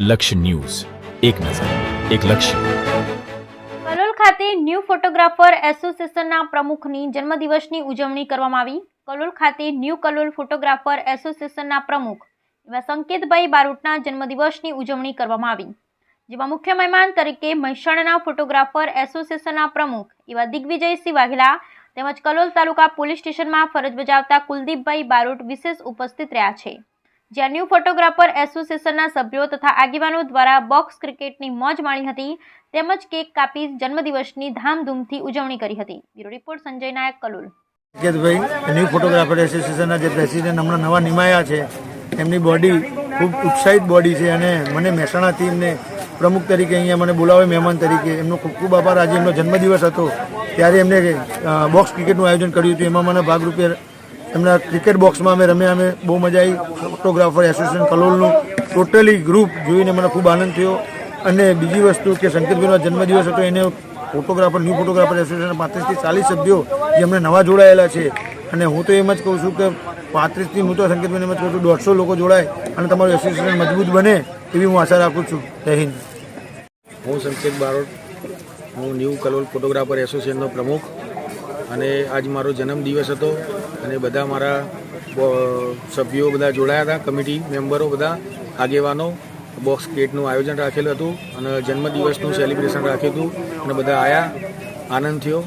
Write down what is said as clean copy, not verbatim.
લક્ષ્ય ન્યૂઝ, એક નજર, એક લક્ષ્ય. કલોલ ખાતે ન્યૂ ફોટોગ્રાફર એસોસિએશનના પ્રમુખની જન્મદિવસની ઉજવણી કરવામાં આવી. કલોલ ખાતે ન્યૂ કલોલ ફોટોગ્રાફર એસોસિએશનના પ્રમુખ એવા સંકેતભાઈ બારોટના જન્મદિવસની ઉજવણી કરવામાં આવી, જેમાં મુખ્ય મહેમાન તરીકે મહેસાણાના ફોટોગ્રાફર એસોસિએશનના પ્રમુખ એવા દિગ્વિજયસિંહ વાઘેલા તેમજ કલોલ તાલુકા પોલીસ સ્ટેશનમાં ફરજ બજાવતા કુલદીપભાઈ બારોટ વિશેષ ઉપસ્થિત રહ્યા છે. જ્યાં ન્યૂ ફોટોગ્રાફર એસોસિએશનના સભ્યો તથા આગેવાનો દ્વારા બોક્સ ક્રિકેટની મોજ માણી હતી તેમજ કેક કાપી જન્મદિવસની ધામધૂમથી ઉજવણી કરી હતી. બ્યુરો રિપોર્ટ સંજય નાયક, કલોલ. સંકેતભાઈ ન્યૂ ફોટોગ્રાફર એસોસિએશનના જે પ્રેસિડેન્ટ હમણાં નવા નિમાયા છે, એમની બોડી ખૂબ ઉત્સાહિત બોડી છે અને મને મહેસાણાથી એમને પ્રમુખ તરીકે અહીંયા મને બોલાવે મહેમાન તરીકે. એમનો ખૂબ ખૂબ આભાર. આજે એમનો જન્મદિવસ હતો ત્યારે એમને બોક્સ ક્રિકેટનું આયોજન કર્યું હતું. એમાં મને ભાગરૂપે એમના ક્રિકેટ બોક્સમાં અમે રમ્યા. અમે બહુ મજા આવી. ફોટોગ્રાફર એસોસિએશન કલોલનું ટોટલી ગ્રુપ જોઈને મને ખૂબ આનંદ થયો. અને બીજી વસ્તુ કે સંકેતભાઈનો જન્મદિવસ હતો, એને ફોટોગ્રાફર ન્યૂ ફોટોગ્રાફર એસોસિએશન 35 થી 40 સભ્યો જે અમને નવા જોડાયેલા છે. અને હું તો એમ જ કહું છું કે 35 થી હું તો સંકેતભાઈને એમ જ કહું છું 150 લોકો જોડાય અને તમારું એસોસિએશન મજબૂત બને એવી હું આશા રાખું છું. જય હિન્દ. હું સંકેત બારોટ, હું ન્યૂ કલોલ ફોટોગ્રાફર એસોસિએશનનો પ્રમુખ. અને આજ મારો જન્મદિવસ હતો અને બધા મારા સભ્યો બધા જોડાયા હતા, કમિટી મેમ્બરો બધા આગેવાનો. બોક્સ ક્રિકેટનું આયોજન રાખેલું હતું અને જન્મદિવસનું સેલિબ્રેશન રાખ્યું હતું અને બધા આવ્યા, આનંદ થયો.